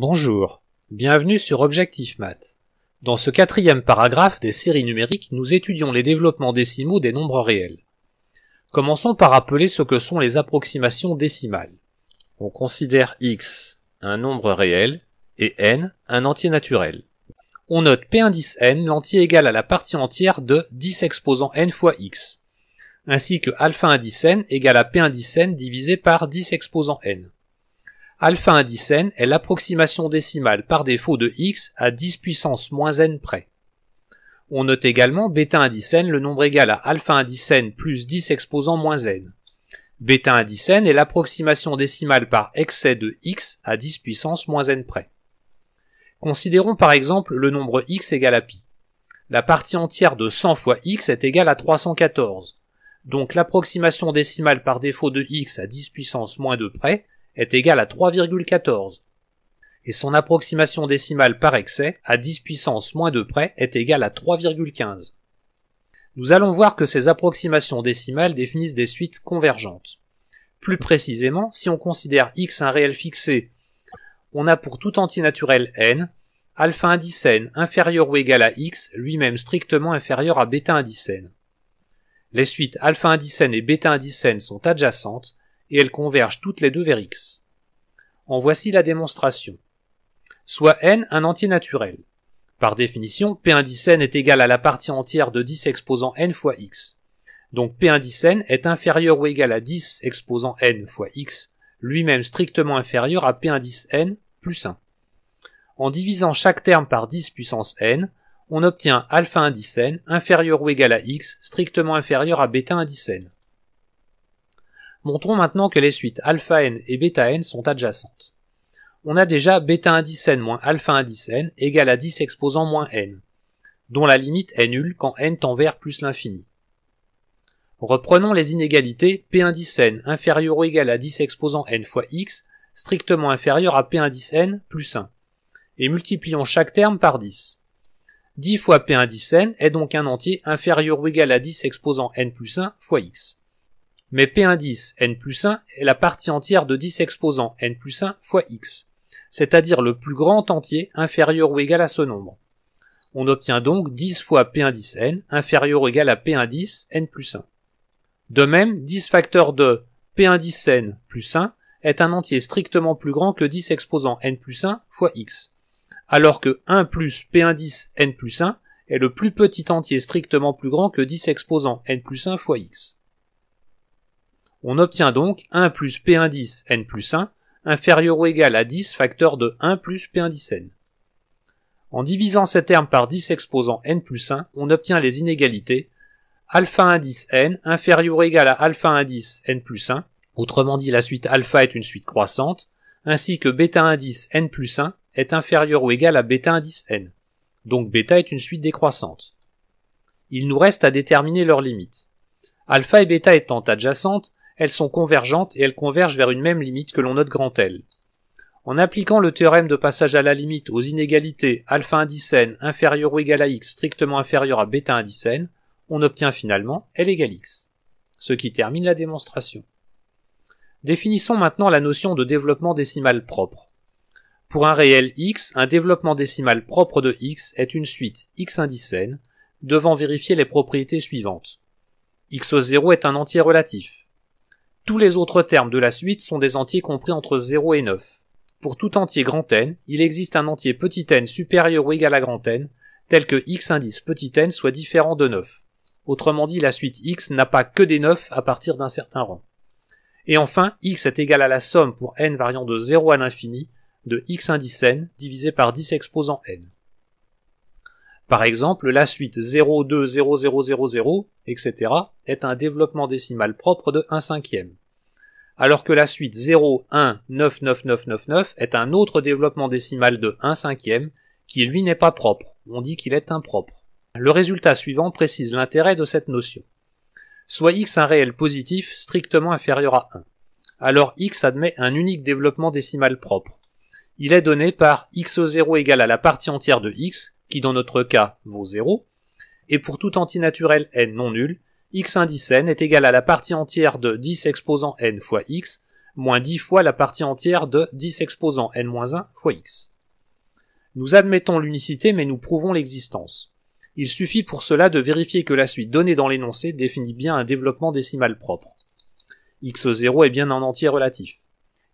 Bonjour, bienvenue sur Objectif Math. Dans ce quatrième paragraphe des séries numériques, nous étudions les développements décimaux des nombres réels. Commençons par rappeler ce que sont les approximations décimales. On considère x un nombre réel et n un entier naturel. On note p indice n l'entier égal à la partie entière de 10 exposant n fois x, ainsi que alpha indice n égale à p indice n divisé par 10 exposant n. Alpha indice n est l'approximation décimale par défaut de x à 10 puissance moins n près. On note également bêta indice n le nombre égal à alpha indice n plus 10 exposant moins n. Bêta indice n est l'approximation décimale par excès de x à 10 puissance moins n près. Considérons par exemple le nombre x égale à pi. La partie entière de 100 fois x est égale à 314. Donc l'approximation décimale par défaut de x à 10 puissance moins 2 près est égale à 3,14. Et son approximation décimale par excès à 10 puissance moins 2 près est égale à 3,15. Nous allons voir que ces approximations décimales définissent des suites convergentes. Plus précisément, si on considère x un réel fixé, on a pour tout entier naturel n, alpha indice n inférieur ou égal à x, lui-même strictement inférieur à bêta indice n. Les suites alpha indice n et bêta indice n sont adjacentes, et elles convergent toutes les deux vers x. En voici la démonstration. Soit n un entier naturel. Par définition, p indice n est égal à la partie entière de 10 exposant n fois x. Donc p indice n est inférieur ou égal à 10 exposant n fois x, lui-même strictement inférieur à p indice n plus 1. En divisant chaque terme par 10 puissance n, on obtient alpha indice n inférieur ou égal à x, strictement inférieur à bêta indice n. Montrons maintenant que les suites alpha n et bêta n sont adjacentes. On a déjà bêta indice n moins alpha indice n égale à 10 exposant moins n, dont la limite est nulle quand n tend vers plus l'infini. Reprenons les inégalités p indice n inférieur ou égal à 10 exposant n fois x, strictement inférieur à p indice n plus 1, et multiplions chaque terme par 10. 10 fois p indice n est donc un entier inférieur ou égal à 10 exposant n plus 1 fois x. Mais p indice n plus 1 est la partie entière de 10 exposant n plus 1 fois x, c'est-à-dire le plus grand entier inférieur ou égal à ce nombre. On obtient donc 10 fois p indice n inférieur ou égal à p indice n plus 1. De même, 10 facteur de p indice n plus 1 est un entier strictement plus grand que 10 exposant n plus 1 fois x, alors que 1 plus p indice n plus 1 est le plus petit entier strictement plus grand que 10 exposant n plus 1 fois x. On obtient donc 1 plus p indice n plus 1 inférieur ou égal à 10 facteur de 1 plus p indice n. En divisant ces termes par 10 exposant n plus 1, on obtient les inégalités alpha indice n inférieur ou égal à alpha indice n plus 1, autrement dit la suite alpha est une suite croissante, ainsi que bêta indice n plus 1 est inférieur ou égal à bêta indice n. Donc bêta est une suite décroissante. Il nous reste à déterminer leurs limites. Alpha et bêta étant adjacentes, elles sont convergentes et elles convergent vers une même limite que l'on note grand L. En appliquant le théorème de passage à la limite aux inégalités alpha indice n inférieur ou égal à x strictement inférieur à bêta indice n, on obtient finalement L égale x. Ce qui termine la démonstration. Définissons maintenant la notion de développement décimal propre. Pour un réel x, un développement décimal propre de x est une suite x indice n devant vérifier les propriétés suivantes. x0 est un entier relatif. Tous les autres termes de la suite sont des entiers compris entre 0 et 9. Pour tout entier grand N, il existe un entier petit n supérieur ou égal à grand N, tel que x indice petit n soit différent de 9. Autrement dit, la suite x n'a pas que des 9 à partir d'un certain rang. Et enfin, x est égal à la somme pour n variant de 0 à l'infini de x indice n divisé par 10 exposant n. Par exemple, la suite 0, 2, 0, 0, 0, 0, etc. est un développement décimal propre de 1/5, alors que la suite 0, 1, 9, 9, 9, 9, 9 est un autre développement décimal de 1/5 qui lui n'est pas propre, on dit qu'il est impropre. Le résultat suivant précise l'intérêt de cette notion. Soit x un réel positif strictement inférieur à 1, alors x admet un unique développement décimal propre. Il est donné par x0 égale à la partie entière de x, qui dans notre cas vaut 0, et pour tout entier naturel n non nul, x indice n est égal à la partie entière de 10 exposant n fois x, moins 10 fois la partie entière de 10 exposant n-1 fois x. Nous admettons l'unicité mais nous prouvons l'existence. Il suffit pour cela de vérifier que la suite donnée dans l'énoncé définit bien un développement décimal propre. x0 est bien un entier relatif.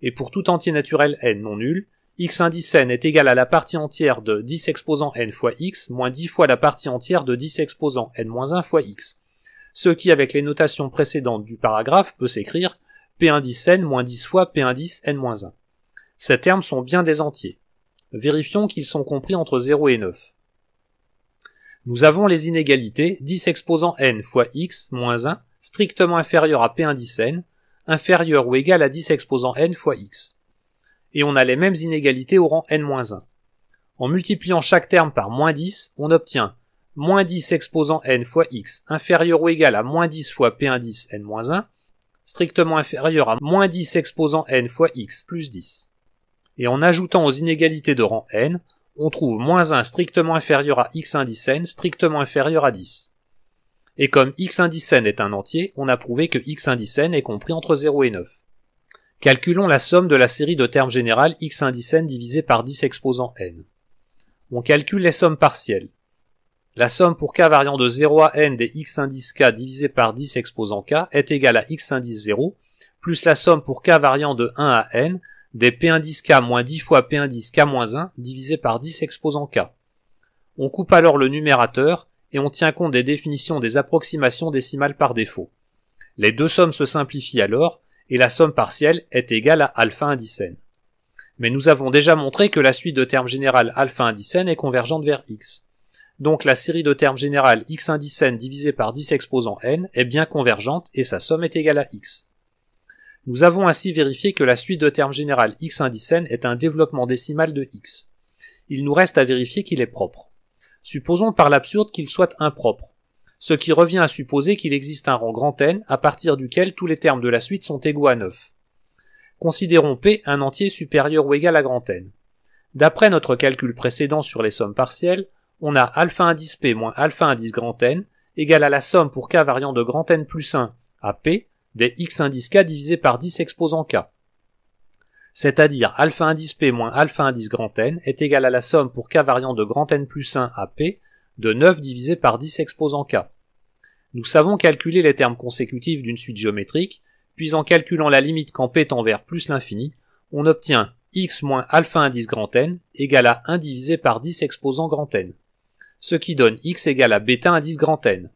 Et pour tout entier naturel n non nul, x indice n est égal à la partie entière de 10 exposant n fois x moins 10 fois la partie entière de 10 exposant n-1 fois x, ce qui avec les notations précédentes du paragraphe peut s'écrire p indice n moins 10 fois p indice n-1. Ces termes sont bien des entiers. Vérifions qu'ils sont compris entre 0 et 9. Nous avons les inégalités 10 exposant n fois x moins 1 strictement inférieur à p indice n, inférieur ou égal à 10 exposant n fois x. Et on a les mêmes inégalités au rang n-1. En multipliant chaque terme par moins 10, on obtient moins 10 exposant n fois x inférieur ou égal à moins 10 fois p indice n-1, strictement inférieur à moins 10 exposant n fois x plus 10. Et en ajoutant aux inégalités de rang n, on trouve moins 1 strictement inférieur à x indice n strictement inférieur à 10. Et comme x indice n est un entier, on a prouvé que x indice n est compris entre 0 et 9. Calculons la somme de la série de termes générales x indice n divisé par 10 exposant n. On calcule les sommes partielles. La somme pour k variant de 0 à n des x indice k divisé par 10 exposant k est égale à x indice 0, plus la somme pour k variant de 1 à n des p indice k moins 10 fois p indice k moins 1 divisé par 10 exposant k. On coupe alors le numérateur et on tient compte des définitions des approximations décimales par défaut. Les deux sommes se simplifient alors, et la somme partielle est égale à alpha indice n. Mais nous avons déjà montré que la suite de termes générales alpha indice n est convergente vers x. Donc la série de termes générales x indice n divisé par 10 exposant n est bien convergente et sa somme est égale à x. Nous avons ainsi vérifié que la suite de termes générales x indice n est un développement décimal de x. Il nous reste à vérifier qu'il est propre. Supposons par l'absurde qu'il soit impropre, ce qui revient à supposer qu'il existe un rang grand N à partir duquel tous les termes de la suite sont égaux à 9. Considérons P un entier supérieur ou égal à grand N. D'après notre calcul précédent sur les sommes partielles, on a alpha indice P moins alpha indice grand N égale à la somme pour k variant de grand N plus 1 à P des x indice k divisé par 10 exposant k. C'est-à-dire alpha indice P moins alpha indice grand N est égal à la somme pour k variant de grand N plus 1 à P de 9 divisé par 10 exposant k. Nous savons calculer les termes consécutifs d'une suite géométrique, puis en calculant la limite quand P tend vers plus l'infini, on obtient x moins alpha indice grand N égale à 1 divisé par 10 exposant grand N, ce qui donne x égale à bêta indice grand N.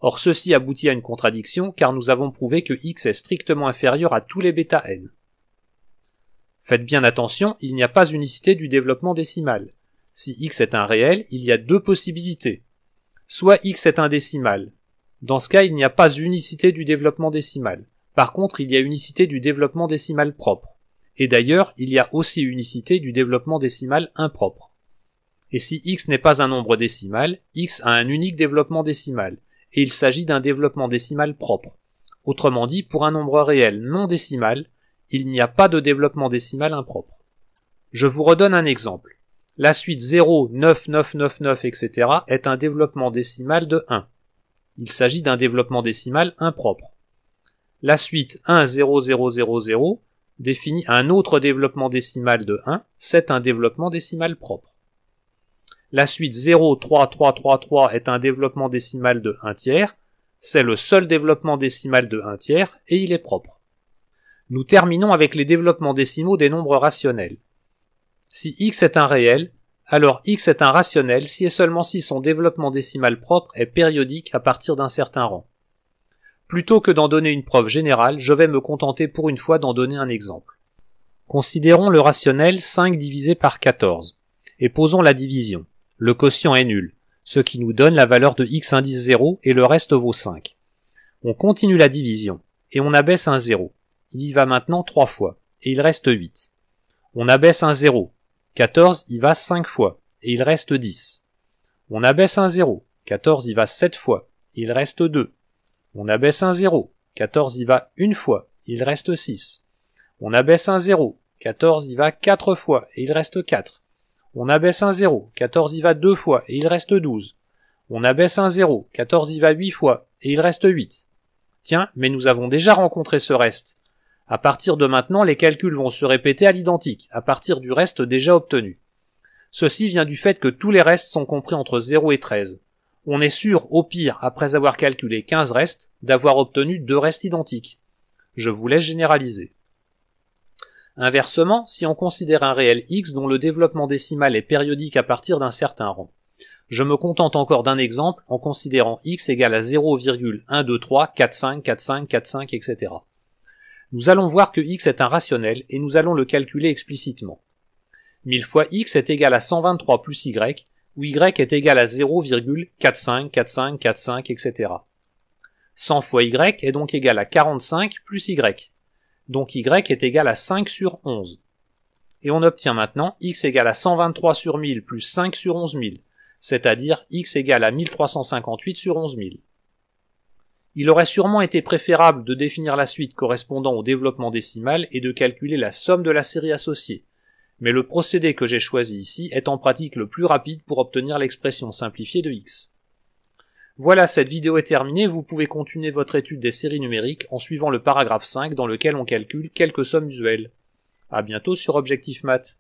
Or ceci aboutit à une contradiction car nous avons prouvé que x est strictement inférieur à tous les bêta n. Faites bien attention, il n'y a pas unicité du développement décimal. Si x est un réel, il y a deux possibilités. Soit x est un décimal. Dans ce cas, il n'y a pas unicité du développement décimal. Par contre, il y a unicité du développement décimal propre. Et d'ailleurs, il y a aussi unicité du développement décimal impropre. Et si x n'est pas un nombre décimal, x a un unique développement décimal, et il s'agit d'un développement décimal propre. Autrement dit, pour un nombre réel non décimal, il n'y a pas de développement décimal impropre. Je vous redonne un exemple. La suite 0, 9, 9, 9, 9, etc. est un développement décimal de 1. Il s'agit d'un développement décimal impropre. La suite 1, 0, 0, 0, 0 définit un autre développement décimal de 1, c'est un développement décimal propre. La suite 0, 3, 3, 3, 3 est un développement décimal de 1 tiers, c'est le seul développement décimal de 1 tiers et il est propre. Nous terminons avec les développements décimaux des nombres rationnels. Si x est un réel, alors x est un rationnel si et seulement si son développement décimal propre est périodique à partir d'un certain rang. Plutôt que d'en donner une preuve générale, je vais me contenter pour une fois d'en donner un exemple. Considérons le rationnel 5 divisé par 14, et posons la division. Le quotient est nul, ce qui nous donne la valeur de x indice 0 et le reste vaut 5. On continue la division, et on abaisse un 0. Il y va maintenant 3 fois, et il reste 8. On abaisse un 0. 14 y va 5 fois, et il reste 10. On abaisse un 0. 14 y va 7 fois, et il reste 2. On abaisse un 0. 14 y va une fois, et il reste 6. On abaisse un 0. 14 y va 4 fois, et il reste 4. On abaisse un 0. 14 y va 2 fois, et il reste 12. On abaisse un 0. 14 y va 8 fois, et il reste 8. Tiens, mais nous avons déjà rencontré ce reste. À partir de maintenant, les calculs vont se répéter à l'identique, à partir du reste déjà obtenu. Ceci vient du fait que tous les restes sont compris entre 0 et 13. On est sûr, au pire, après avoir calculé 15 restes, d'avoir obtenu 2 restes identiques. Je vous laisse généraliser. Inversement, si on considère un réel x dont le développement décimal est périodique à partir d'un certain rang, je me contente encore d'un exemple en considérant x égale à 0,123, 45, 45, 45, etc. Nous allons voir que x est un rationnel et nous allons le calculer explicitement. 1000 fois x est égal à 123 plus y, où y est égal à 0,45, 45, 45, etc. 100 fois y est donc égal à 45 plus y, donc y est égal à 5 sur 11. Et on obtient maintenant x égale à 123 sur 1000 plus 5 sur 11000, c'est-à-dire x égale à 1358 sur 11000. Il aurait sûrement été préférable de définir la suite correspondant au développement décimal et de calculer la somme de la série associée, mais le procédé que j'ai choisi ici est en pratique le plus rapide pour obtenir l'expression simplifiée de x. Voilà, cette vidéo est terminée, vous pouvez continuer votre étude des séries numériques en suivant le paragraphe 5 dans lequel on calcule quelques sommes usuelles. À bientôt sur Objectif Math.